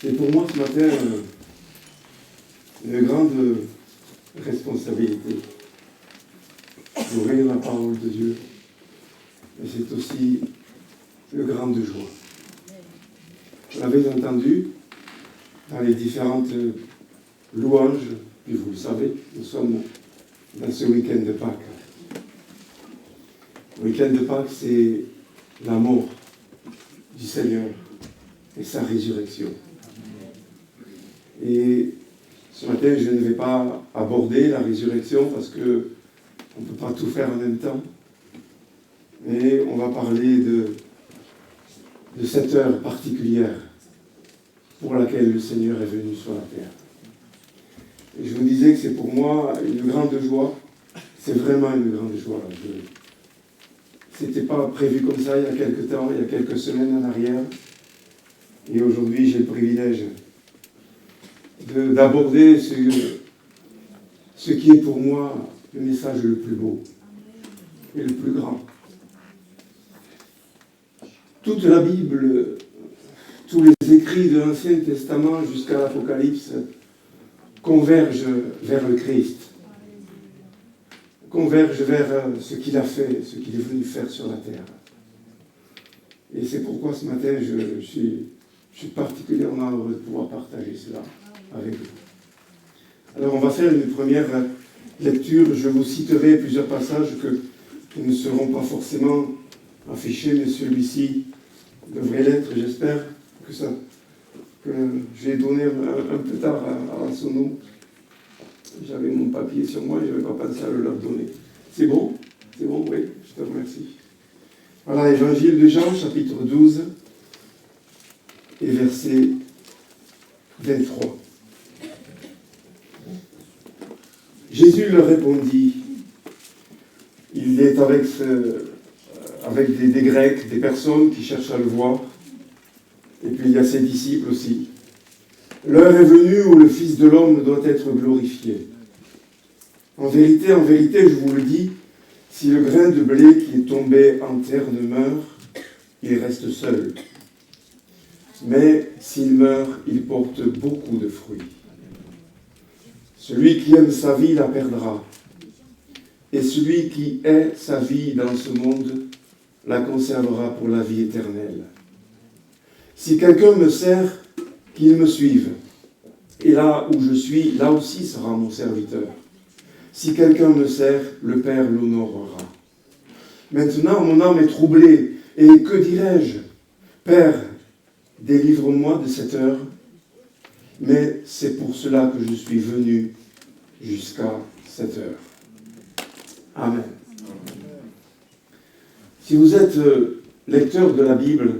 C'est pour moi ce matin une grande responsabilité d'ouvrir la parole de Dieu. Mais c'est aussi une grande joie. Vous l'avez entendu dans les différentes louanges, puis vous le savez, nous sommes dans ce week-end de Pâques. Le week-end de Pâques, c'est la mort du Seigneur et sa résurrection. Et ce matin, je ne vais pas aborder la résurrection parce qu'on ne peut pas tout faire en même temps. Mais on va parler de cette heure particulière pour laquelle le Seigneur est venu sur la terre. Et je vous disais que c'est pour moi une grande joie. C'est vraiment une grande joie. C'était pas prévu comme ça il y a quelques temps, il y a quelques semaines en arrière. Et aujourd'hui, j'ai le privilège d'aborder ce qui est pour moi le message le plus beau et le plus grand. Toute la Bible, tous les écrits de l'Ancien Testament jusqu'à l'Apocalypse convergent vers le Christ, convergent vers ce qu'il a fait, ce qu'il est venu faire sur la terre. Et c'est pourquoi ce matin, je suis particulièrement heureux de pouvoir partager cela avec vous. Alors on va faire une première lecture. Je vous citerai plusieurs passages qui ne seront pas forcément affichés, mais celui-ci devrait l'être, j'espère que j'ai donné un peu tard à Sono. J'avais mon papier sur moi et je n'avais pas pensé à le leur donner. C'est bon? C'est bon, oui, je te remercie. Voilà, Évangile de Jean, chapitre 12, et verset 23. Jésus leur répondit, il est avec des Grecs, des personnes qui cherchent à le voir, et puis il y a ses disciples aussi. L'heure est venue où le Fils de l'homme doit être glorifié. En vérité, je vous le dis, si le grain de blé qui est tombé en terre ne meurt, il reste seul. Mais s'il meurt, il porte beaucoup de fruits. Celui qui aime sa vie la perdra. Et celui qui hait sa vie dans ce monde la conservera pour la vie éternelle. Si quelqu'un me sert, qu'il me suive. Et là où je suis, là aussi sera mon serviteur. Si quelqu'un me sert, le Père l'honorera. Maintenant, mon âme est troublée. Et que dirai-je? Père, délivre-moi de cette heure. Mais c'est pour cela que je suis venu jusqu'à cette heure. Amen. Si vous êtes lecteur de la Bible,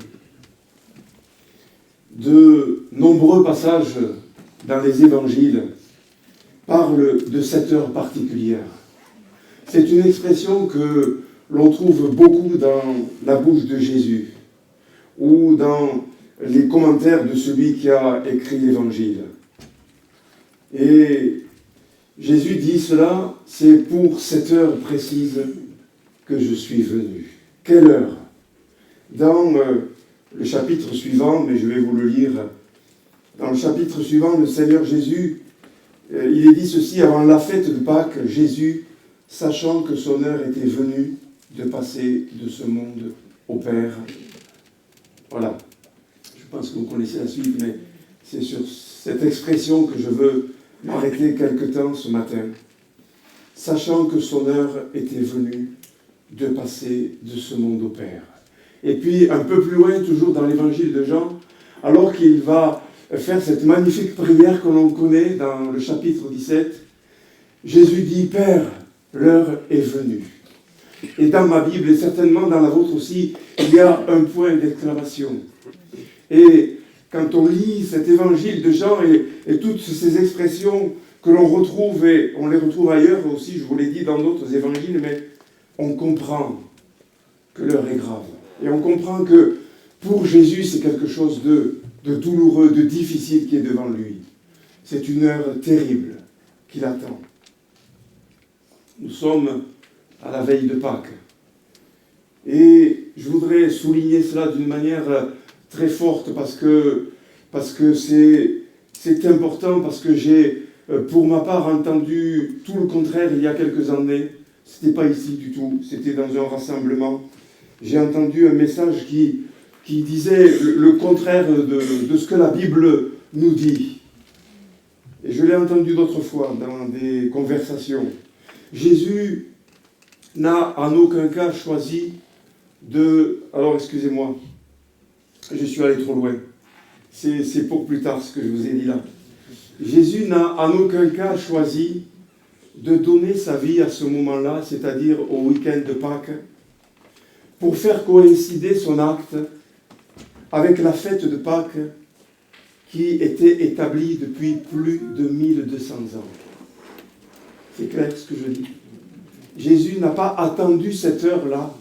de nombreux passages dans les évangiles parlent de cette heure particulière. C'est une expression que l'on trouve beaucoup dans la bouche de Jésus ou dans les commentaires de celui qui a écrit l'évangile. Et Jésus dit cela, c'est pour cette heure précise que je suis venu. Quelle heure? Dans le chapitre suivant, mais je vais vous le lire. Dans le chapitre suivant, le Seigneur Jésus, il est dit ceci, avant la fête de Pâques, Jésus, sachant que son heure était venue de passer de ce monde au Père. Voilà. Je pense que vous connaissez la suite, mais c'est sur cette expression que je veux m'arrêter quelque temps ce matin. Sachant que son heure était venue de passer de ce monde au Père. Et puis, un peu plus loin, toujours dans l'évangile de Jean, alors qu'il va faire cette magnifique prière que l'on connaît dans le chapitre 17, Jésus dit, Père, l'heure est venue. Et dans ma Bible, et certainement dans la vôtre aussi, il y a un point d'exclamation. Et quand on lit cet évangile de Jean et toutes ces expressions que l'on retrouve, et on les retrouve ailleurs aussi, je vous l'ai dit dans d'autres évangiles, mais on comprend que l'heure est grave. Et on comprend que pour Jésus, c'est quelque chose de douloureux, de difficile qui est devant lui. C'est une heure terrible qui l'attend. Nous sommes à la veille de Pâques. Et je voudrais souligner cela d'une manière très forte parce parce que c'est important, parce que j'ai, pour ma part, entendu tout le contraire il y a quelques années. C'était pas ici du tout, c'était dans un rassemblement. J'ai entendu un message qui disait le contraire de ce que la Bible nous dit. Et je l'ai entendu d'autres fois dans des conversations. Jésus n'a en aucun cas choisi de... Alors, excusez-moi, je suis allé trop loin. C'est pour plus tard ce que je vous ai dit là. Jésus n'a en aucun cas choisi de donner sa vie à ce moment-là, c'est-à-dire au week-end de Pâques, pour faire coïncider son acte avec la fête de Pâques qui était établie depuis plus de 1200 ans. C'est clair ce que je dis. Jésus n'a pas attendu cette heure-là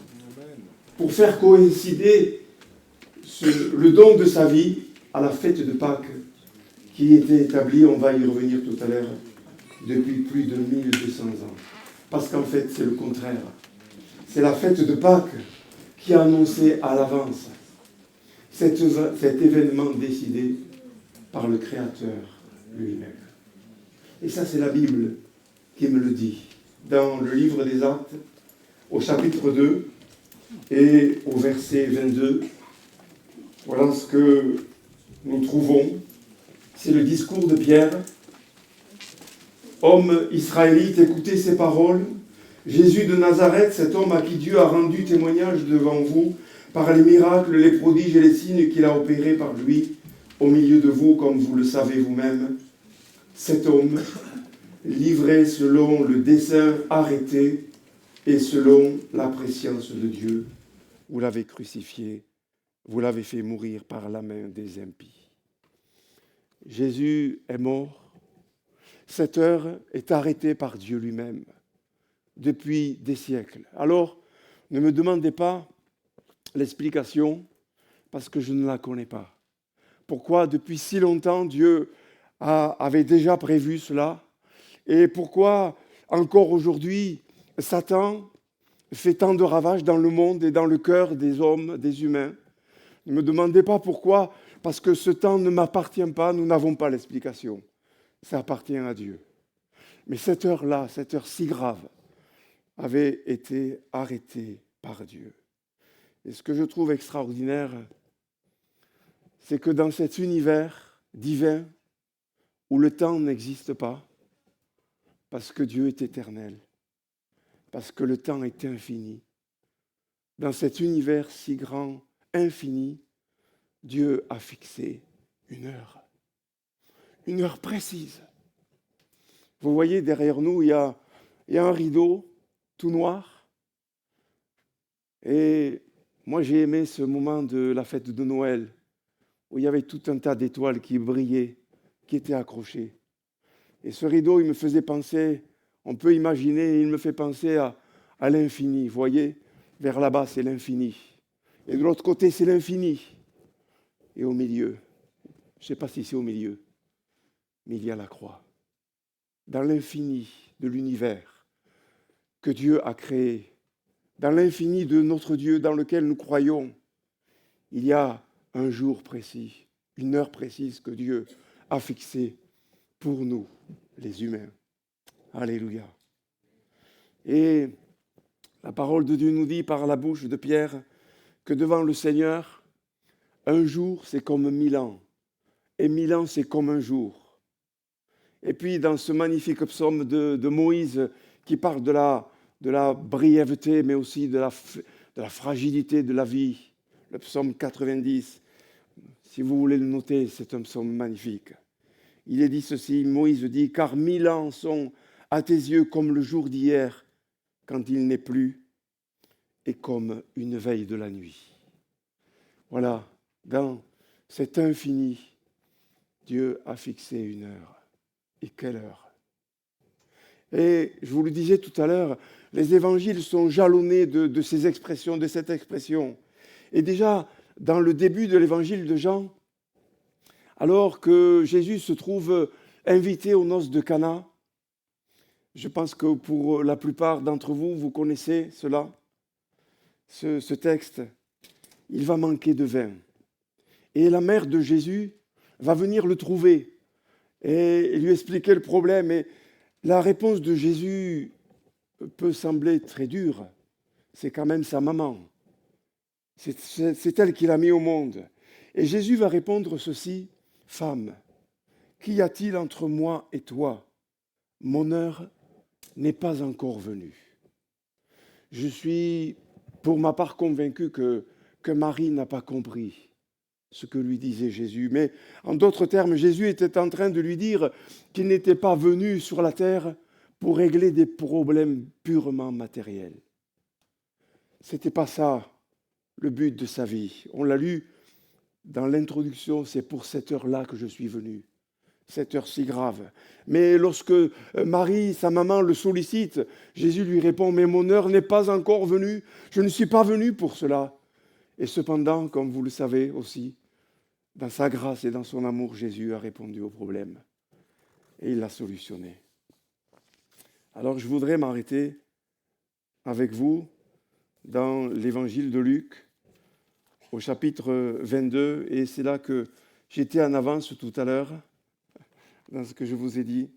pour faire coïncider le don de sa vie à la fête de Pâques qui était établie, on va y revenir tout à l'heure, depuis plus de 1200 ans. Parce qu'en fait, c'est le contraire. C'est la fête de Pâques qui a annoncé à l'avance cet événement décidé par le Créateur lui-même. Et ça, c'est la Bible qui me le dit. Dans le livre des Actes, au chapitre 2 et au verset 22, voilà ce que nous trouvons. C'est le discours de Pierre. Homme israélite, écoutez ces paroles. Jésus de Nazareth, cet homme à qui Dieu a rendu témoignage devant vous, par les miracles, les prodiges et les signes qu'il a opérés par lui, au milieu de vous, comme vous le savez vous-même. Cet homme, livré selon le dessein arrêté et selon la prescience de Dieu, vous l'avez crucifié, vous l'avez fait mourir par la main des impies. Jésus est mort. Cette heure est arrêtée par Dieu lui-même depuis des siècles. Alors, ne me demandez pas l'explication parce que je ne la connais pas. Pourquoi depuis si longtemps Dieu avait déjà prévu cela et pourquoi encore aujourd'hui Satan fait tant de ravages dans le monde et dans le cœur des hommes, des humains. Ne me demandez pas pourquoi, parce que ce temps ne m'appartient pas, nous n'avons pas l'explication. Ça appartient à Dieu. Mais cette heure-là, cette heure si grave, avait été arrêtée par Dieu. Et ce que je trouve extraordinaire, c'est que dans cet univers divin où le temps n'existe pas, parce que Dieu est éternel, parce que le temps est infini, dans cet univers si grand, infini, Dieu a fixé une heure précise. Vous voyez, derrière nous, il y a un rideau tout noir. Et moi, j'ai aimé ce moment de la fête de Noël, où il y avait tout un tas d'étoiles qui brillaient, qui étaient accrochées. Et ce rideau, il me faisait penser, on peut imaginer, il me fait penser à l'infini. Vous voyez, vers là-bas, c'est l'infini. Et de l'autre côté, c'est l'infini. Et au milieu, je ne sais pas si c'est au milieu, mais il y a la croix. Dans l'infini de l'univers que Dieu a créé, dans l'infini de notre Dieu dans lequel nous croyons, il y a un jour précis, une heure précise que Dieu a fixée pour nous, les humains. Alléluia. Et la parole de Dieu nous dit par la bouche de Pierre que devant le Seigneur, un jour, c'est comme 1000 ans. Et 1000 ans, c'est comme un jour. Et puis, dans ce magnifique psaume de Moïse qui parle de la brièveté, mais aussi de la fragilité de la vie, le psaume 90, si vous voulez le noter, c'est un psaume magnifique. Il est dit ceci, Moïse dit, « Car 1000 ans sont à tes yeux comme le jour d'hier, quand il n'est plus, et comme une veille de la nuit. » Voilà, dans cet infini, Dieu a fixé une heure. Et quelle heure! Et je vous le disais tout à l'heure, les évangiles sont jalonnés de ces expressions, de cette expression. Et déjà, dans le début de l'évangile de Jean, alors que Jésus se trouve invité aux noces de Cana, je pense que pour la plupart d'entre vous, vous connaissez cela, ce texte, il va manquer de vin. Et la mère de Jésus va venir le trouver et lui expliquer le problème. Et la réponse de Jésus peut sembler très dure. C'est quand même sa maman. C'est elle qui l'a mis au monde. Et Jésus va répondre ceci: Femme, qu'y a-t-il entre moi et toi? Mon heure n'est pas encore venue. Je suis pour ma part convaincu que Marie n'a pas compris ce que lui disait Jésus. Mais en d'autres termes, Jésus était en train de lui dire qu'il n'était pas venu sur la terre pour régler des problèmes purement matériels. Ce n'était pas ça le but de sa vie. On l'a lu dans l'introduction, c'est pour cette heure-là que je suis venu. Cette heure si grave. Mais lorsque Marie, sa maman, le sollicite, Jésus lui répond: mais mon heure n'est pas encore venue, je ne suis pas venu pour cela. Et cependant, comme vous le savez aussi, dans sa grâce et dans son amour, Jésus a répondu au problème. Et il l'a solutionné. Alors je voudrais m'arrêter avec vous dans l'évangile de Luc, au chapitre 22, et c'est là que j'étais en avance tout à l'heure, dans ce que je vous ai dit.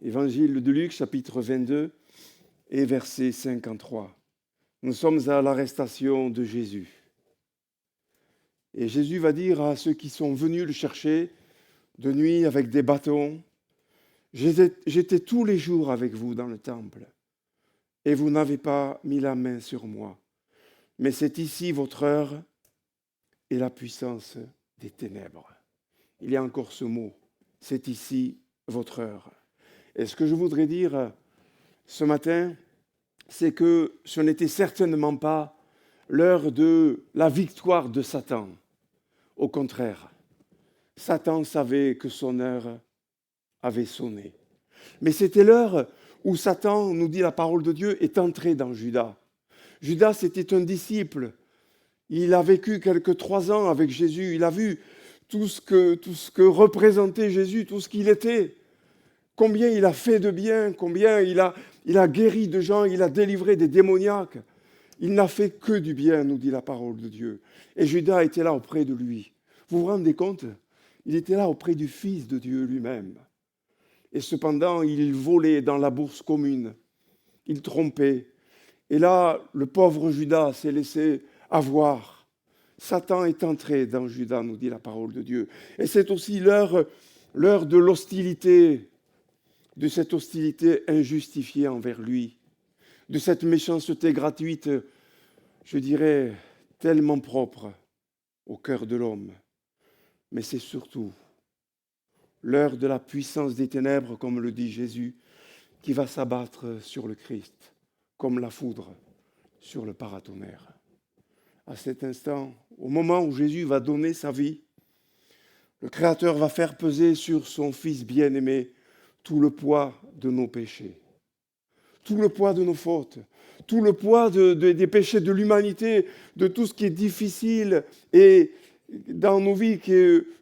Évangile de Luc, chapitre 22 et verset 53. Nous sommes à l'arrestation de Jésus. Et Jésus va dire à ceux qui sont venus le chercher de nuit avec des bâtons: j'étais tous les jours avec vous dans le temple, et vous n'avez pas mis la main sur moi. Mais c'est ici votre heure et la puissance des ténèbres. Il y a encore ce mot: c'est ici votre heure. Et ce que je voudrais dire ce matin, c'est que ce n'était certainement pas l'heure de la victoire de Satan. Au contraire, Satan savait que son heure avait sonné. Mais c'était l'heure où Satan, nous dit la parole de Dieu, est entré dans Judas. Judas, c'était un disciple. Il a vécu quelques 3 ans avec Jésus. Il a vu tout ce que représentait Jésus, tout ce qu'il était. Combien il a fait de bien, combien il a guéri de gens, il a délivré des démoniaques. Il n'a fait que du bien, nous dit la parole de Dieu. Et Judas était là auprès de lui. Vous vous rendez compte? Il était là auprès du Fils de Dieu lui-même. Et cependant, il volait dans la bourse commune. Il trompait. Et là, le pauvre Judas s'est laissé avoir. Satan est entré dans Judas, nous dit la parole de Dieu. Et c'est aussi l'heure de l'hostilité, de cette hostilité injustifiée envers lui, de cette méchanceté gratuite, je dirais, tellement propre au cœur de l'homme. Mais c'est surtout l'heure de la puissance des ténèbres, comme le dit Jésus, qui va s'abattre sur le Christ, comme la foudre sur le paratonnerre. À cet instant, au moment où Jésus va donner sa vie, le Créateur va faire peser sur son Fils bien-aimé tout le poids de nos péchés, tout le poids de nos fautes, tout le poids des péchés de l'humanité, de tout ce qui est difficile et dans nos vies,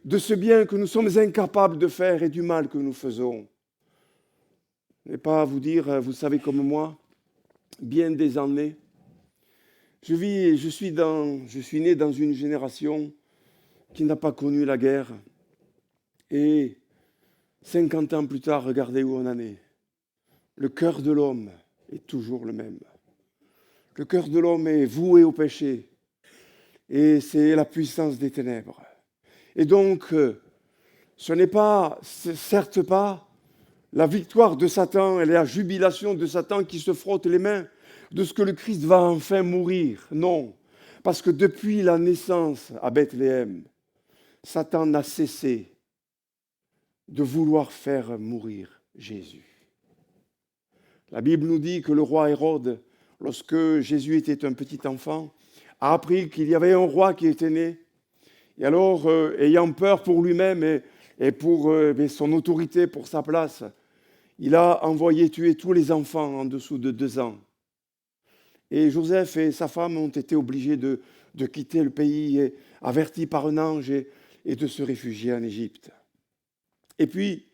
de ce bien que nous sommes incapables de faire et du mal que nous faisons. Je n'ai pas à vous dire, vous savez comme moi, bien des années, je suis né dans une génération qui n'a pas connu la guerre. Et 50 ans plus tard, regardez où on en est. Le cœur de l'homme est toujours le même. Le cœur de l'homme est voué au péché. Et c'est la puissance des ténèbres. Et donc, ce n'est pas, certes pas, la victoire de Satan et la jubilation de Satan qui se frotte les mains de ce que le Christ va enfin mourir. Non, parce que depuis la naissance à Bethléem, Satan n'a cessé de vouloir faire mourir Jésus. La Bible nous dit que le roi Hérode, lorsque Jésus était un petit enfant, a appris qu'il y avait un roi qui était né. Et alors, ayant peur pour lui-même et pour son autorité, pour sa place, il a envoyé tuer tous les enfants en dessous de 2 ans. Et Joseph et sa femme ont été obligés de quitter le pays, avertis par un ange, et de se réfugier en Égypte. Et puis,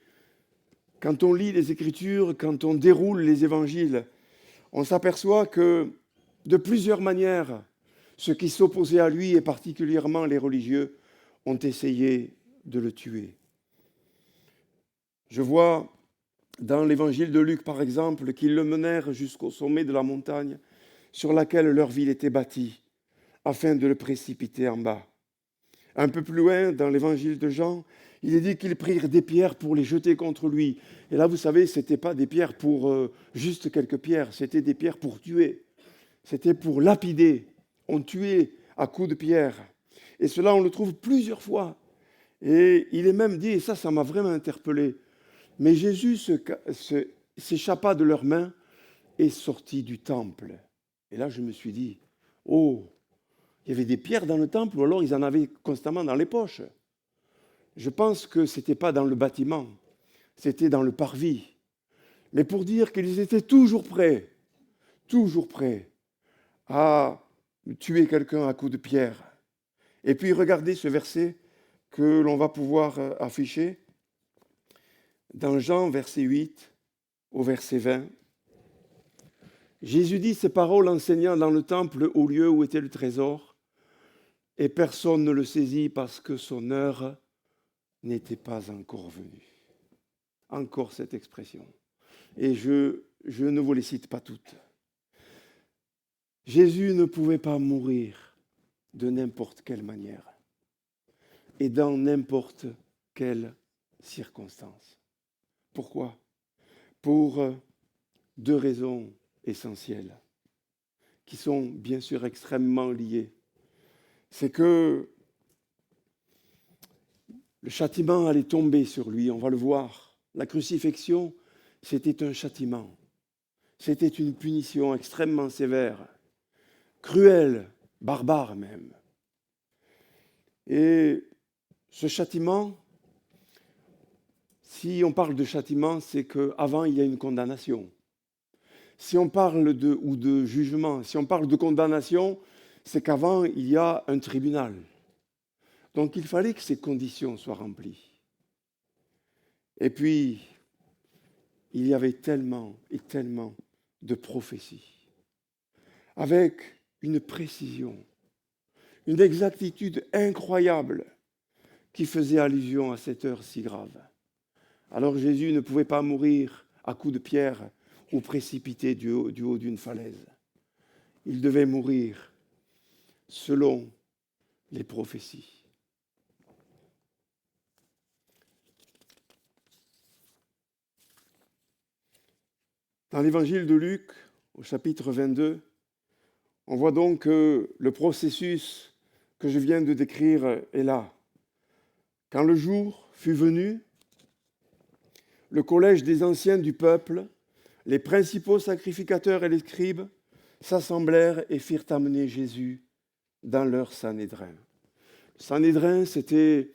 quand on lit les Écritures, quand on déroule les Évangiles, on s'aperçoit que, de plusieurs manières, ceux qui s'opposaient à lui, et particulièrement les religieux, ont essayé de le tuer. Je vois dans l'évangile de Luc, par exemple, qu'ils le menèrent jusqu'au sommet de la montagne sur laquelle leur ville était bâtie, afin de le précipiter en bas. Un peu plus loin, dans l'évangile de Jean, il est dit qu'ils prirent des pierres pour les jeter contre lui. Et là, vous savez, ce n'était pas des pierres pour juste quelques pierres, c'était des pierres pour tuer. C'était pour lapider. On tuait à coups de pierre. Et cela, on le trouve plusieurs fois. Et il est même dit, et ça m'a vraiment interpellé, mais Jésus s'échappa de leurs mains et sortit du temple. Et là, je me suis dit, oh, il y avait des pierres dans le temple, ou alors ils en avaient constamment dans les poches. Je pense que ce n'était pas dans le bâtiment, c'était dans le parvis. Mais pour dire qu'ils étaient toujours prêts à tuer quelqu'un à coups de pierre. Et puis regardez ce verset que l'on va pouvoir afficher dans Jean, verset 8 au verset 20. Jésus dit ces paroles enseignant dans le temple au lieu où était le trésor, et personne ne le saisit parce que son heure n'était pas encore venue. Encore cette expression. Et je ne vous les cite pas toutes. Jésus ne pouvait pas mourir de n'importe quelle manière et dans n'importe quelle circonstance. Pourquoi ? Pour deux raisons essentielles qui sont bien sûr extrêmement liées. C'est que le châtiment allait tomber sur lui, on va le voir. La crucifixion, c'était un châtiment. C'était une punition extrêmement sévère, cruelle, barbare même. Et ce châtiment, si on parle de châtiment, c'est qu'avant, il y a une condamnation. Si on parle de jugement, si on parle de condamnation, c'est qu'avant, il y a un tribunal. Donc, il fallait que ces conditions soient remplies. Et puis, il y avait tellement et tellement de prophéties, avec une précision, une exactitude incroyable qui faisait allusion à cette heure si grave. Alors Jésus ne pouvait pas mourir à coups de pierre ou précipité du haut d'une falaise. Il devait mourir selon les prophéties. Dans l'évangile de Luc, au chapitre 22, on voit donc que le processus que je viens de décrire est là. Quand le jour fut venu, le collège des anciens du peuple, les principaux sacrificateurs et les scribes s'assemblèrent et firent amener Jésus dans leur Sanhédrin. Le Sanhédrin, c'était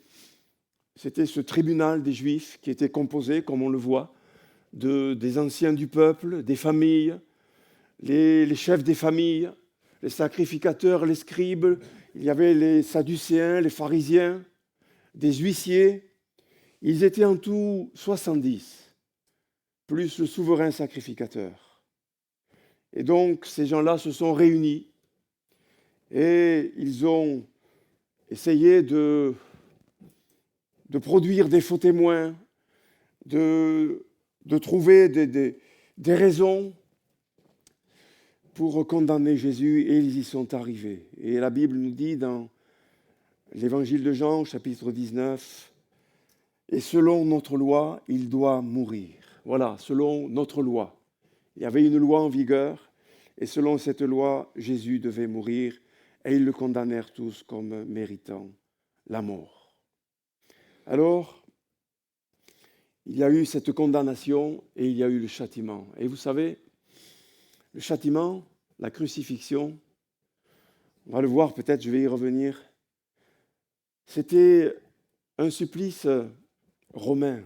ce tribunal des Juifs qui était composé, comme on le voit, des anciens du peuple, des familles, les chefs des familles, les sacrificateurs, les scribes, il y avait les sadducéens, les pharisiens, des huissiers. Ils étaient en tout 70, plus le souverain sacrificateur. Et donc, ces gens-là se sont réunis et ils ont essayé de produire des faux témoins, de trouver des raisons pour condamner Jésus, et ils y sont arrivés. Et la Bible nous dit dans l'évangile de Jean, chapitre 19, « Et selon notre loi, il doit mourir. » Voilà, selon notre loi. Il y avait une loi en vigueur, et selon cette loi, Jésus devait mourir, et ils le condamnèrent tous comme méritant la mort. Alors, il y a eu cette condamnation et il y a eu le châtiment. Et vous savez, le châtiment, la crucifixion, on va le voir peut-être, je vais y revenir, c'était un supplice romain.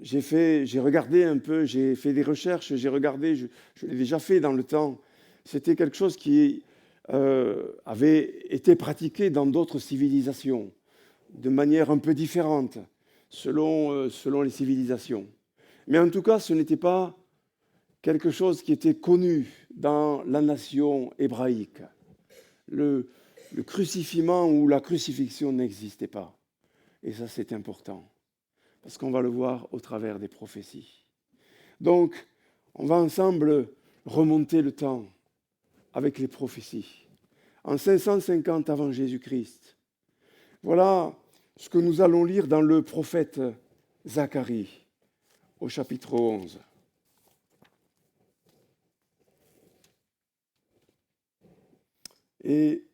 J'ai regardé un peu, j'ai fait des recherches, j'ai regardé, je l'ai déjà fait dans le temps. C'était quelque chose qui avait été pratiqué dans d'autres civilisations, de manière un peu différente, selon les civilisations. Mais en tout cas, ce n'était pas quelque chose qui était connu dans la nation hébraïque. Le crucifiement ou la crucifixion n'existait pas. Et ça, c'est important, parce qu'on va le voir au travers des prophéties. Donc, on va ensemble remonter le temps avec les prophéties. En 550 avant Jésus-Christ, voilà ce que nous allons lire dans le prophète Zacharie, au chapitre 11. Et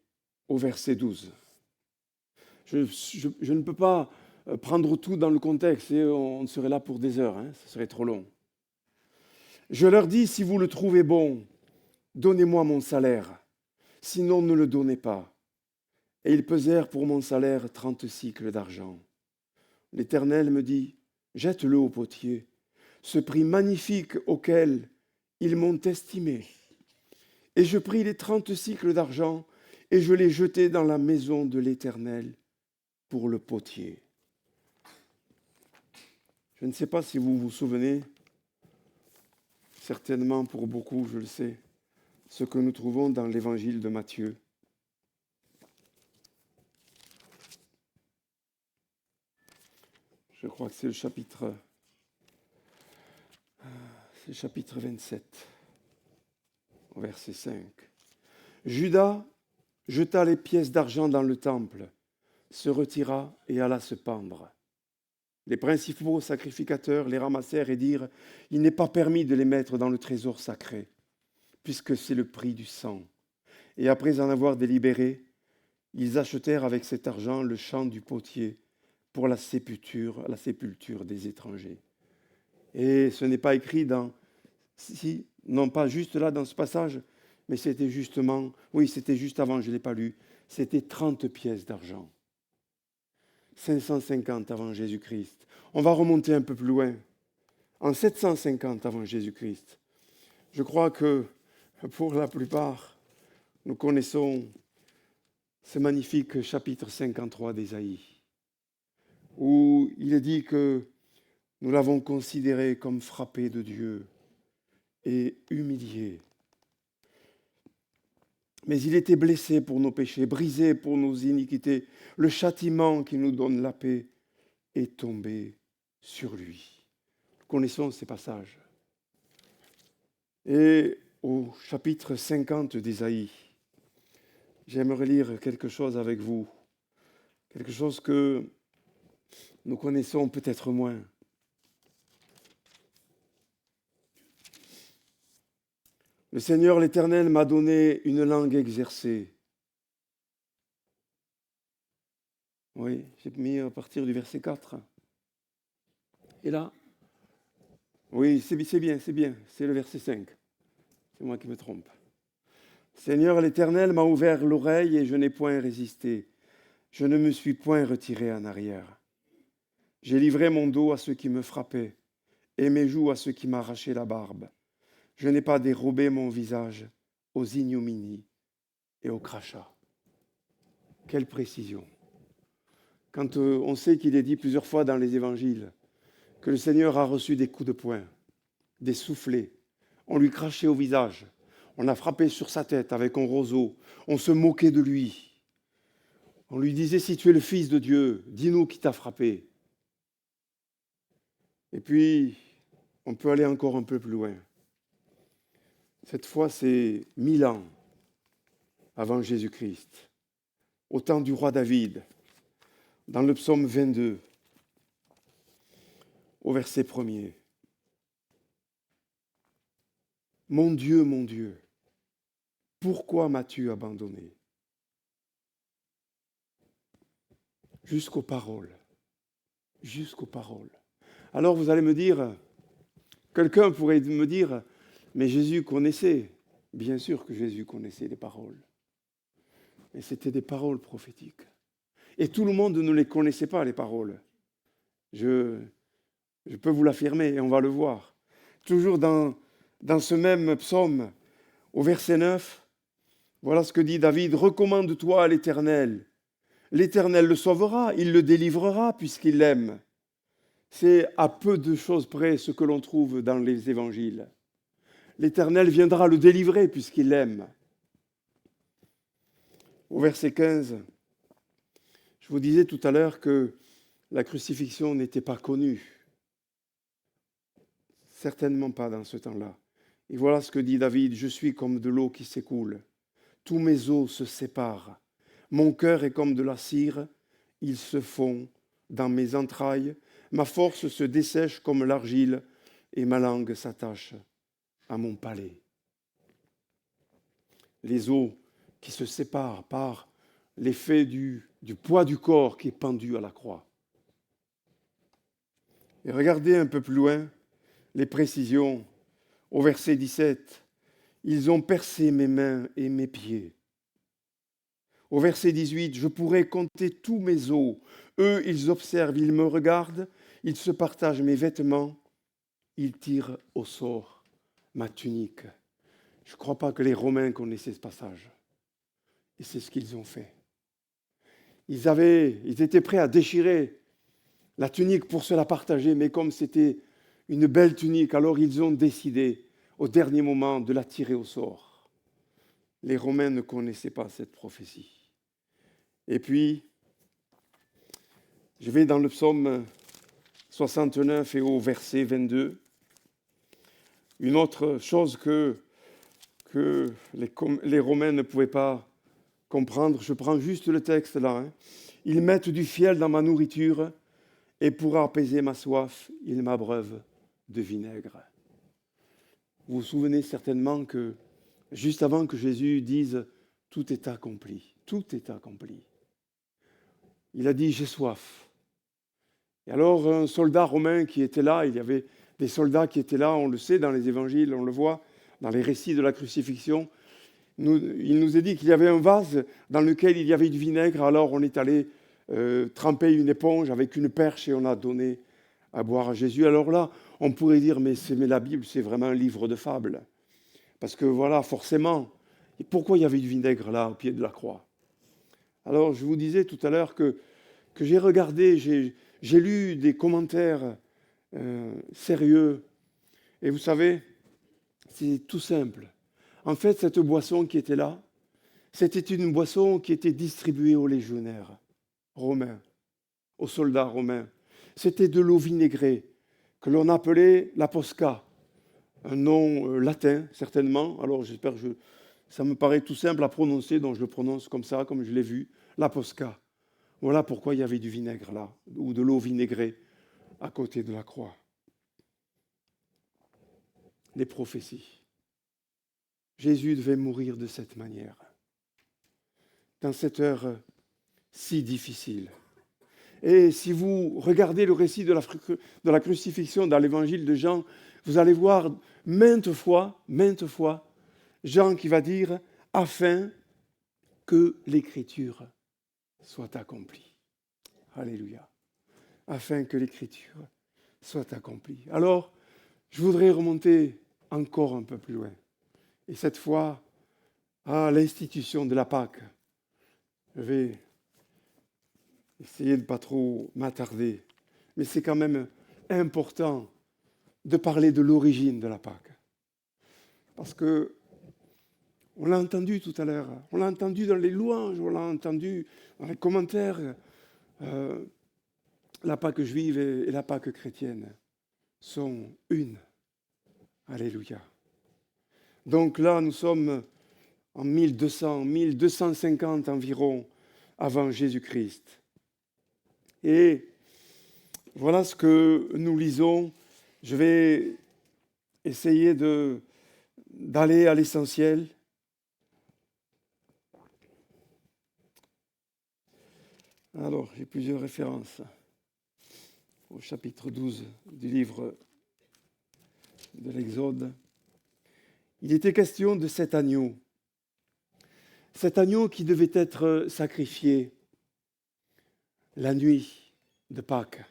au verset 12. Je ne peux pas prendre tout dans le contexte et on serait là pour des heures, ce serait trop long. Je leur dis, si vous le trouvez bon, donnez-moi mon salaire, sinon ne le donnez pas. Et ils pesèrent pour mon salaire 30 cycles d'argent. L'Éternel me dit, jette-le au potier, ce prix magnifique auquel ils m'ont estimé. Et je pris les 30 cycles d'argent et je les jetai dans la maison de l'Éternel pour le potier. Je ne sais pas si vous vous souvenez, certainement pour beaucoup, je le sais, ce que nous trouvons dans l'évangile de Matthieu. Je crois que c'est le chapitre 27, au verset 5. Judas jeta les pièces d'argent dans le temple, se retira et alla se pendre. Les principaux sacrificateurs les ramassèrent et dirent, « Il n'est pas permis de les mettre dans le trésor sacré, puisque c'est le prix du sang. » Et après en avoir délibéré, ils achetèrent avec cet argent le champ du potier pour la sépulture des étrangers. Et ce n'est pas écrit non pas juste là dans ce passage, mais c'était juste avant, je ne l'ai pas lu, c'était 30 pièces d'argent. 550 avant Jésus-Christ. On va remonter un peu plus loin. En 750 avant Jésus-Christ. Je crois que pour la plupart, nous connaissons ce magnifique chapitre 53 d'Ésaïe, où il est dit que nous l'avons considéré comme frappé de Dieu et humilié. Mais il était blessé pour nos péchés, brisé pour nos iniquités. Le châtiment qui nous donne la paix est tombé sur lui. Nous connaissons ces passages. Et au chapitre 50 d'Ésaïe, j'aimerais lire quelque chose avec vous. Quelque chose que nous connaissons peut-être moins. Le Seigneur l'Éternel m'a donné une langue exercée. Oui, j'ai mis à partir du verset 4. Et là, oui, c'est bien, c'est le verset 5. C'est moi qui me trompe. Seigneur l'Éternel m'a ouvert l'oreille et je n'ai point résisté. Je ne me suis point retiré en arrière. J'ai livré mon dos à ceux qui me frappaient et mes joues à ceux qui m'arrachaient la barbe. Je n'ai pas dérobé mon visage aux ignominies et aux crachats. Quelle précision! Quand on sait qu'il est dit plusieurs fois dans les évangiles que le Seigneur a reçu des coups de poing, des soufflets, on lui crachait au visage, on a frappé sur sa tête avec un roseau, on se moquait de lui. On lui disait, si tu es le Fils de Dieu, dis-nous qui t'a frappé. Et puis, on peut aller encore un peu plus loin. Cette fois, c'est 1000 ans avant Jésus-Christ, au temps du roi David, dans le psaume 22, au verset 1er. Mon Dieu, pourquoi m'as-tu abandonné? Jusqu'aux paroles. Alors vous allez me dire, quelqu'un pourrait me dire, mais Jésus connaissait. Bien sûr que Jésus connaissait les paroles. Mais c'était des paroles prophétiques. Et tout le monde ne les connaissait pas, les paroles. Je peux vous l'affirmer et on va le voir. Toujours dans ce même psaume, au verset 9, voilà ce que dit David, « Recommande-toi à l'Éternel. L'Éternel le sauvera, il le délivrera puisqu'il l'aime. » C'est à peu de choses près ce que l'on trouve dans les évangiles. L'Éternel viendra le délivrer puisqu'il l'aime. Au verset 15, je vous disais tout à l'heure que la crucifixion n'était pas connue. Certainement pas dans ce temps-là. Et voilà ce que dit David, je suis comme de l'eau qui s'écoule. Tous mes os se séparent. Mon cœur est comme de la cire, ils se fond dans mes entrailles. Ma force se dessèche comme l'argile et ma langue s'attache à mon palais. Les os qui se séparent par l'effet du poids du corps qui est pendu à la croix. Et regardez un peu plus loin les précisions au verset 17. Ils ont percé mes mains et mes pieds. Au verset 18, je pourrais compter tous mes os. Eux, ils observent, ils me regardent, ils se partagent mes vêtements, ils tirent au sort ma tunique. Je ne crois pas que les Romains connaissaient ce passage. Et c'est ce qu'ils ont fait. Ils étaient prêts à déchirer la tunique pour se la partager, mais comme c'était une belle tunique, alors ils ont décidé au dernier moment de la tirer au sort. Les Romains ne connaissaient pas cette prophétie. Et puis, je vais dans le psaume 69 et au verset 22. Une autre chose que les Romains ne pouvaient pas comprendre, je prends juste le texte là. Ils mettent du fiel dans ma nourriture et pour apaiser ma soif, ils m'abreuvent de vinaigre. Vous vous souvenez certainement que juste avant que Jésus dise « Tout est accompli », tout est accompli. Il a dit « J'ai soif ». Et alors un soldat romain qui était là, il y avait des soldats qui étaient là, on le sait dans les évangiles, on le voit dans les récits de la crucifixion. Il nous est dit qu'il y avait un vase dans lequel il y avait du vinaigre, alors on est allé tremper une éponge avec une perche et on a donné à boire à Jésus. Alors là, on pourrait dire, mais la Bible, c'est vraiment un livre de fables. Parce que voilà, forcément, pourquoi il y avait du vinaigre là, au pied de la croix? Alors, je vous disais tout à l'heure que j'ai regardé, j'ai lu des commentaires sérieux. Et vous savez, c'est tout simple. En fait, cette boisson qui était là, c'était une boisson qui était distribuée aux légionnaires romains, aux soldats romains. C'était de l'eau vinaigrée, que l'on appelait la posca, un nom latin, certainement. Alors, j'espère que ça me paraît tout simple à prononcer, donc je le prononce comme ça, comme je l'ai vu, la posca. Voilà pourquoi il y avait du vinaigre là, ou de l'eau vinaigrée à côté de la croix. Les prophéties. Jésus devait mourir de cette manière, dans cette heure si difficile. Et si vous regardez le récit de la crucifixion dans l'évangile de Jean, vous allez voir maintes fois, Jean qui va dire « afin que l'écriture soit accomplie ». Alléluia. Afin que l'écriture soit accomplie. Alors, je voudrais remonter encore un peu plus loin. Et cette fois, à l'institution de la Pâque. Je vais essayer de ne pas trop m'attarder. Mais c'est quand même important de parler de l'origine de la Pâque. Parce que on l'a entendu tout à l'heure, on l'a entendu dans les louanges, on l'a entendu dans les commentaires. La Pâque juive et la Pâque chrétienne sont une. Alléluia. Donc là, nous sommes en 1250 environ avant Jésus-Christ. Et voilà ce que nous lisons. Je vais essayer d'aller à l'essentiel. Alors, j'ai plusieurs références au chapitre 12 du livre de l'Exode. Il était question de cet agneau qui devait être sacrifié la nuit de Pâques.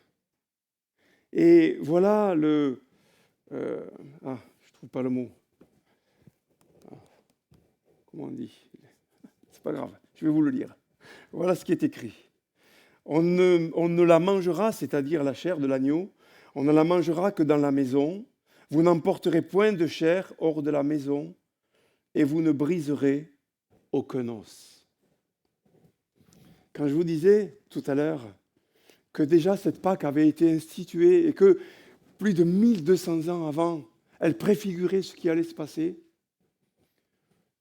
Et voilà je trouve pas le mot. Comment on dit? C'est pas grave, je vais vous le lire. Voilà ce qui est écrit. On ne la mangera, c'est-à-dire la chair de l'agneau, on ne la mangera que dans la maison. Vous n'emporterez point de chair hors de la maison et vous ne briserez aucun os. Quand je vous disais tout à l'heure que déjà cette Pâque avait été instituée et que plus de 1200 ans avant, elle préfigurait ce qui allait se passer.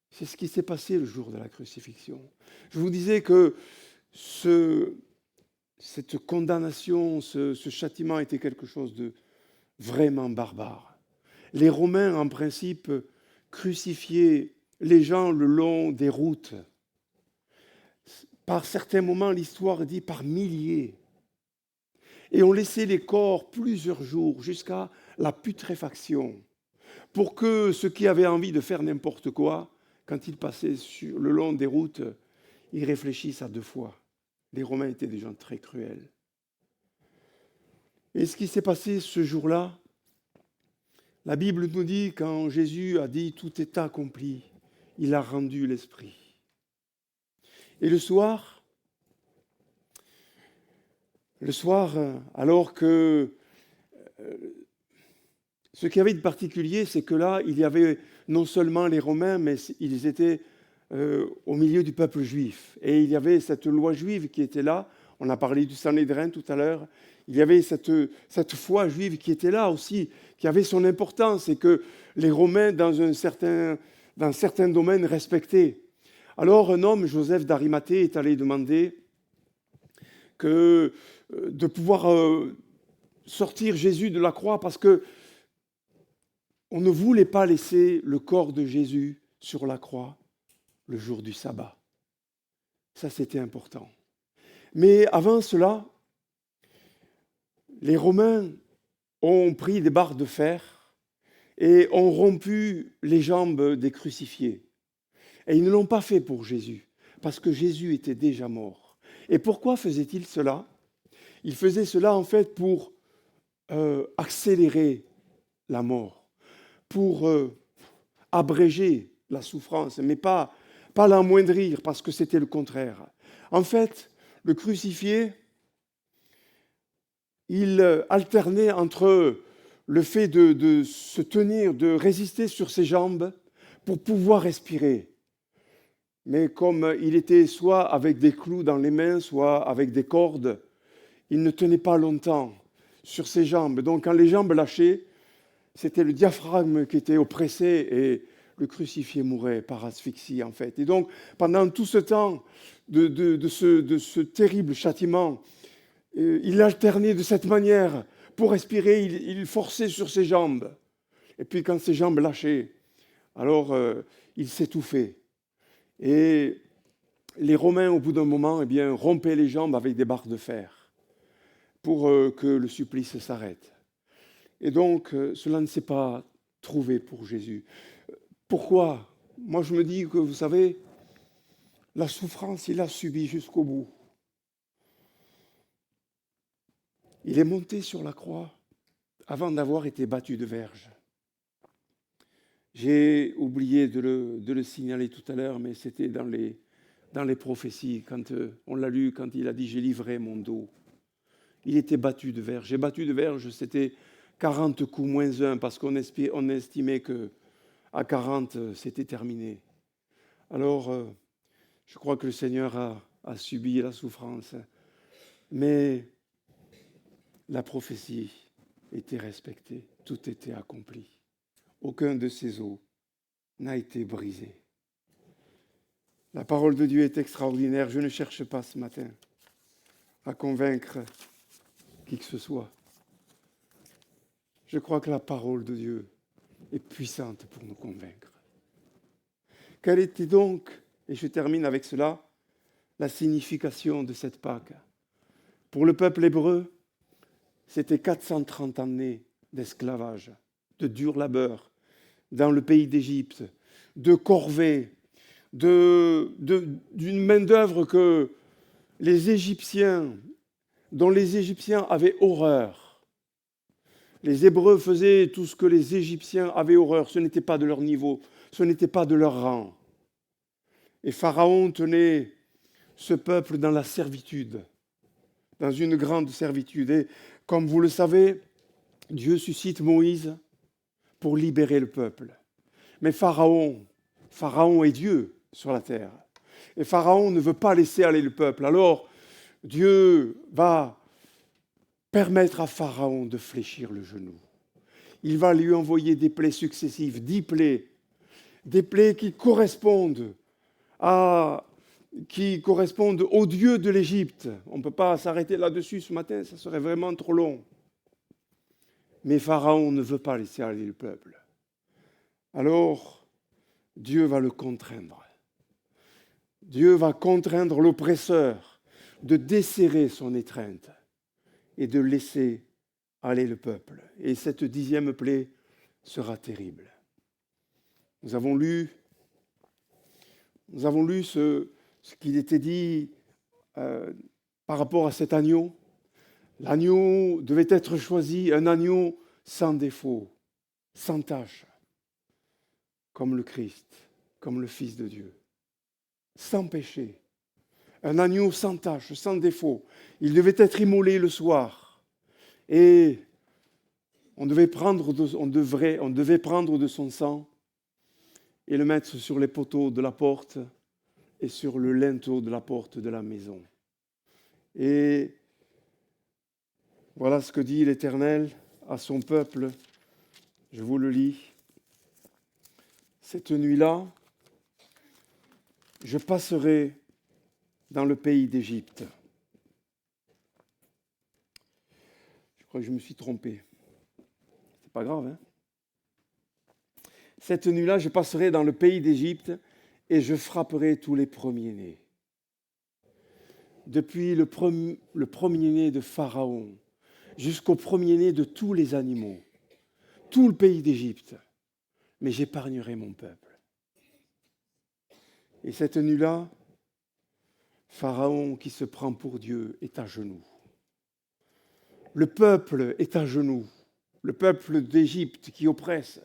C'est ce qui s'est passé le jour de la crucifixion. Je vous disais que cette condamnation, ce châtiment était quelque chose de vraiment barbare. Les Romains, en principe, crucifiaient les gens le long des routes. Par certains moments, l'histoire dit par milliers. Et on laissait les corps plusieurs jours jusqu'à la putréfaction pour que ceux qui avaient envie de faire n'importe quoi, quand ils passaient le long des routes, ils réfléchissent à deux fois. Les Romains étaient des gens très cruels. Et ce qui s'est passé ce jour-là, la Bible nous dit, quand Jésus a dit « tout est accompli », il a rendu l'esprit. Et le soir, alors que ce qu'il y avait de particulier, c'est que là, il y avait non seulement les Romains, mais ils étaient au milieu du peuple juif. Et il y avait cette loi juive qui était là. On a parlé du Sanhédrin tout à l'heure. Il y avait cette foi juive qui était là aussi, qui avait son importance et que les Romains, dans certains domaines, respectaient. Alors un homme, Joseph d'Arimathée, est allé demander de pouvoir sortir Jésus de la croix parce que on ne voulait pas laisser le corps de Jésus sur la croix le jour du sabbat. Ça, c'était important. Mais avant cela, les Romains ont pris des barres de fer et ont rompu les jambes des crucifiés. Et ils ne l'ont pas fait pour Jésus, parce que Jésus était déjà mort. Et pourquoi faisait-il cela? Il faisait cela en fait pour accélérer la mort, pour abréger la souffrance, mais pas l'amoindrir, parce que c'était le contraire. En fait, le crucifié, il alternait entre le fait de se tenir, de résister sur ses jambes pour pouvoir respirer. Mais comme il était soit avec des clous dans les mains, soit avec des cordes, il ne tenait pas longtemps sur ses jambes. Donc quand les jambes lâchaient, c'était le diaphragme qui était oppressé et le crucifié mourait par asphyxie en fait. Et donc pendant tout ce temps de ce terrible châtiment, il alternait de cette manière. Pour respirer, il forçait sur ses jambes. Et puis quand ses jambes lâchaient, alors il s'étouffait. Et les Romains, au bout d'un moment, eh bien, rompaient les jambes avec des barres de fer pour que le supplice s'arrête. Et donc, cela ne s'est pas trouvé pour Jésus. Pourquoi? Moi, je me dis que, vous savez, la souffrance, il l'a subie jusqu'au bout. Il est monté sur la croix avant d'avoir été battu de verge. J'ai oublié de le signaler tout à l'heure, mais c'était dans les prophéties, quand on l'a lu, quand il a dit « j'ai livré mon dos ». Il était battu de verge. Et battu de verge, c'était 40 coups moins 1, parce qu'on estimait qu'à 40, c'était terminé. Alors, je crois que le Seigneur a subi la souffrance, mais la prophétie était respectée, tout était accompli. Aucun de ses os n'a été brisé. La parole de Dieu est extraordinaire. Je ne cherche pas ce matin à convaincre qui que ce soit. Je crois que la parole de Dieu est puissante pour nous convaincre. Quelle était donc, et je termine avec cela, la signification de cette Pâque? Pour le peuple hébreu, c'était 430 années d'esclavage, de dur labeur dans le pays d'Égypte, de corvée, d'une main-d'œuvre dont les Égyptiens avaient horreur. Les Hébreux faisaient tout ce que les Égyptiens avaient horreur. Ce n'était pas de leur niveau, ce n'était pas de leur rang. Et Pharaon tenait ce peuple dans la servitude, dans une grande servitude. Et comme vous le savez, Dieu suscite Moïse pour libérer le peuple. Mais Pharaon est Dieu sur la terre. Et Pharaon ne veut pas laisser aller le peuple. Alors, Dieu va permettre à Pharaon de fléchir le genou. Il va lui envoyer des plaies successives, 10 plaies, des plaies qui correspondent au Dieu de l'Égypte. On ne peut pas s'arrêter là-dessus ce matin, ça serait vraiment trop long. Mais Pharaon ne veut pas laisser aller le peuple. Alors, Dieu va le contraindre. Dieu va contraindre l'oppresseur de desserrer son étreinte et de laisser aller le peuple. Et cette 10e plaie sera terrible. Nous avons lu ce qu'il était dit par rapport à cet agneau. L'agneau devait être choisi, un agneau sans défaut, sans tache, comme le Christ, comme le Fils de Dieu, sans péché. Un agneau sans tache, sans défaut. Il devait être immolé le soir. Et on devait prendre de son sang et le mettre sur les poteaux de la porte et sur le linteau de la porte de la maison. Et voilà ce que dit l'Éternel à son peuple. Je vous le lis. Cette nuit-là, je passerai dans le pays d'Égypte. Je crois que je me suis trompé. C'est pas grave, hein? Cette nuit-là, je passerai dans le pays d'Égypte et je frapperai tous les premiers-nés. Depuis le premier-né de Pharaon jusqu'au premier-né de tous les animaux, tout le pays d'Égypte, mais j'épargnerai mon peuple. Et cette nuit-là, Pharaon qui se prend pour Dieu est à genoux. Le peuple est à genoux, le peuple d'Égypte qui oppresse.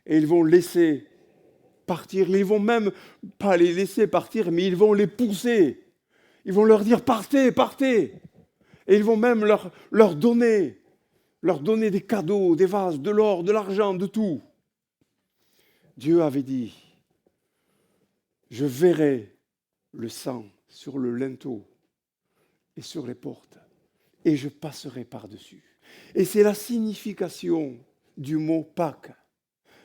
Et ils vont laisser partir, ils vont même pas les laisser partir, mais ils vont les pousser. Ils vont leur dire partez, partez. Et ils vont même leur donner des cadeaux, des vases, de l'or, de l'argent, de tout. Dieu avait dit, je verrai le sang sur le linteau et sur les portes, et je passerai par-dessus. Et c'est la signification du mot Pâques.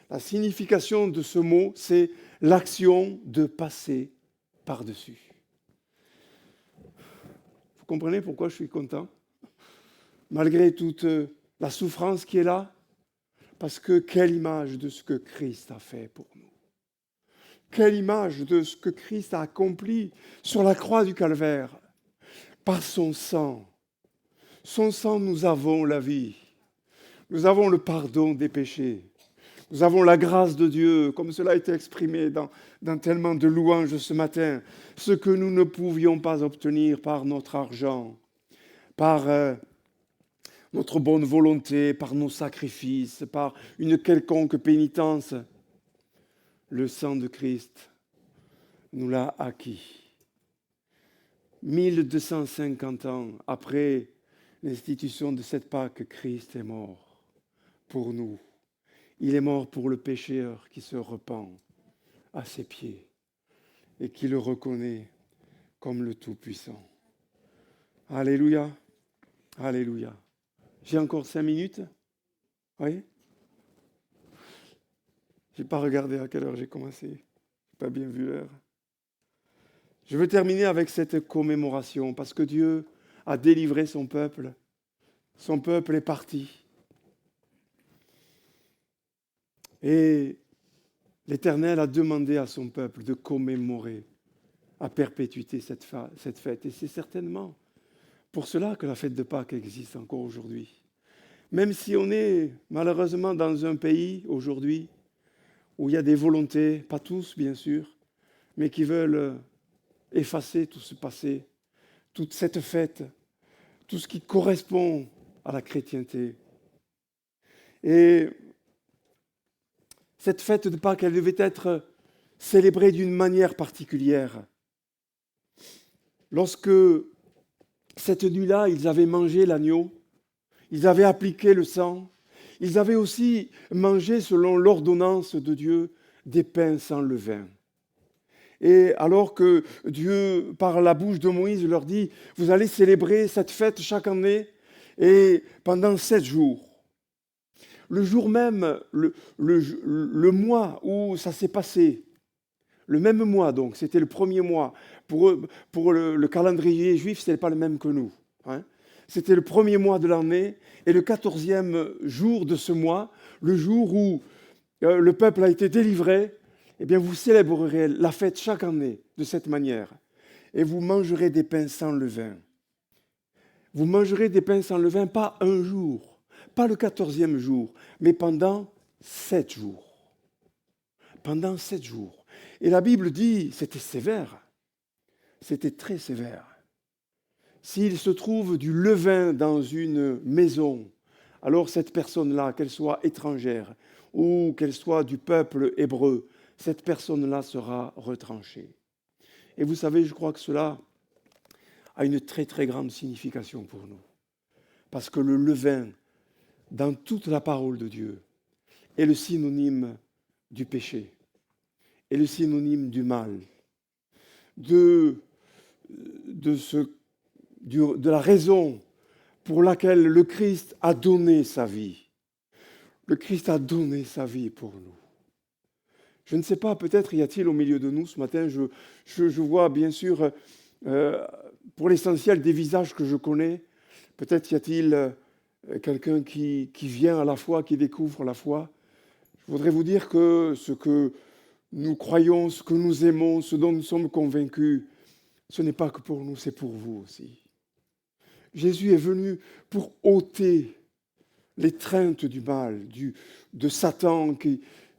La signification de ce mot, c'est l'action de passer par-dessus. Vous comprenez pourquoi je suis content? Malgré toute la souffrance qui est là, parce que quelle image de ce que Christ a fait pour nous. Quelle image de ce que Christ a accompli sur la croix du Calvaire. Par son sang. Son sang, nous avons la vie. Nous avons le pardon des péchés. Nous avons la grâce de Dieu, comme cela a été exprimé dans tellement de louanges ce matin. Ce que nous ne pouvions pas obtenir par notre argent, par notre bonne volonté, par nos sacrifices, par une quelconque pénitence. Le sang de Christ nous l'a acquis. 1250 ans après l'institution de cette Pâque, Christ est mort pour nous. Il est mort pour le pécheur qui se repent à ses pieds et qui le reconnaît comme le Tout-Puissant. Alléluia, alléluia. J'ai encore 5 minutes? Oui? Je n'ai pas regardé à quelle heure j'ai commencé. Je n'ai pas bien vu l'heure. Je veux terminer avec cette commémoration parce que Dieu a délivré son peuple. Son peuple est parti. Et l'Éternel a demandé à son peuple de commémorer à perpétuité cette fête. Et c'est certainement pour cela que la fête de Pâques existe encore aujourd'hui. Même si on est malheureusement dans un pays aujourd'hui où il y a des volontés, pas tous bien sûr, mais qui veulent effacer tout ce passé, toute cette fête, tout ce qui correspond à la chrétienté. Et cette fête de Pâques, elle devait être célébrée d'une manière particulière. Lorsque cette nuit-là, ils avaient mangé l'agneau, ils avaient appliqué le sang, ils avaient aussi mangé, selon l'ordonnance de Dieu, des pains sans levain. Et alors que Dieu, par la bouche de Moïse, leur dit « Vous allez célébrer cette fête chaque année », Et pendant 7 jours, le jour même, le mois où ça s'est passé, le même mois donc, c'était le premier mois. Pour eux, pour le calendrier juif, ce n'est pas le même que nous. Hein. C'était le premier mois de l'année et le 14e jour de ce mois, le jour où le peuple a été délivré, eh bien vous célébrerez la fête chaque année de cette manière. Et vous mangerez des pains sans levain. Vous mangerez des pains sans levain, pas un jour, pas le 14e jour, mais pendant 7 jours. Pendant 7 jours. Et la Bible dit, c'était sévère, c'était très sévère. S'il se trouve du levain dans une maison, alors cette personne-là, qu'elle soit étrangère ou qu'elle soit du peuple hébreu, cette personne-là sera retranchée. Et vous savez, je crois que cela a une très très grande signification pour nous. Parce que le levain, dans toute la parole de Dieu, est le synonyme du péché, est le synonyme du mal, de la raison pour laquelle le Christ a donné sa vie. Le Christ a donné sa vie pour nous. Je ne sais pas, peut-être y a-t-il au milieu de nous ce matin, je vois bien sûr, pour l'essentiel des visages que je connais, peut-être y a-t-il quelqu'un qui vient à la foi, qui découvre la foi. Je voudrais vous dire que ce que nous croyons, ce que nous aimons, ce dont nous sommes convaincus, ce n'est pas que pour nous, c'est pour vous aussi. Jésus est venu pour ôter l'étreinte du mal, de Satan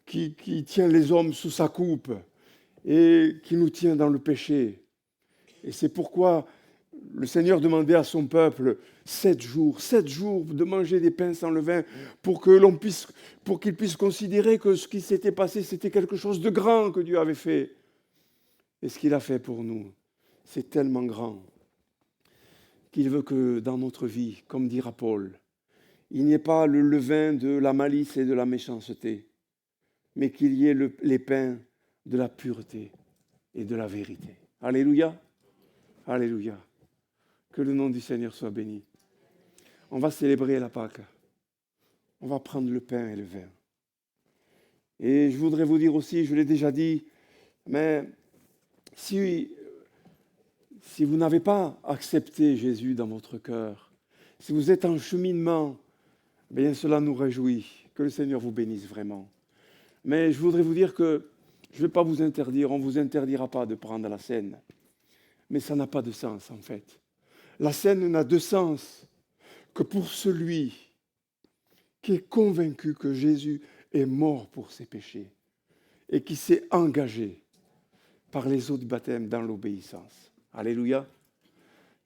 qui tient les hommes sous sa coupe et qui nous tient dans le péché. Et c'est pourquoi le Seigneur demandait à son peuple 7 jours de manger des pains sans levain pour qu'il puisse considérer que ce qui s'était passé, c'était quelque chose de grand que Dieu avait fait. Et ce qu'il a fait pour nous, c'est tellement grand qu'il veut que dans notre vie, comme dira Paul, il n'y ait pas le levain de la malice et de la méchanceté, mais qu'il y ait les pains de la pureté et de la vérité. Alléluia. Alléluia. Que le nom du Seigneur soit béni. On va célébrer la Pâque. On va prendre le pain et le vin. Et je voudrais vous dire aussi, je l'ai déjà dit, mais si vous n'avez pas accepté Jésus dans votre cœur, si vous êtes en cheminement, bien cela nous réjouit. Que le Seigneur vous bénisse vraiment. Mais je voudrais vous dire que je ne vais pas vous interdire, on ne vous interdira pas de prendre la scène. Mais ça n'a pas de sens en fait. La scène n'a de sens que pour celui qui est convaincu que Jésus est mort pour ses péchés et qui s'est engagé par les eaux du baptême dans l'obéissance. Alléluia.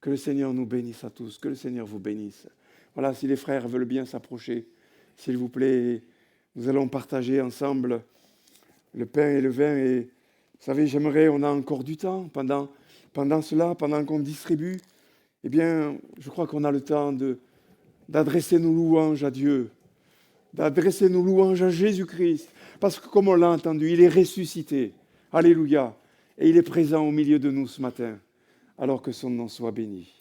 Que le Seigneur nous bénisse à tous, que le Seigneur vous bénisse. Voilà, si les frères veulent bien s'approcher, s'il vous plaît, nous allons partager ensemble le pain et le vin. Et vous savez, on a encore du temps pendant cela, pendant qu'on distribue. Eh bien, je crois qu'on a le temps d'adresser nos louanges à Dieu, d'adresser nos louanges à Jésus-Christ. Parce que comme on l'a entendu, il est ressuscité. Alléluia. Et il est présent au milieu de nous ce matin. Alors que son nom soit béni.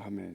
Amen.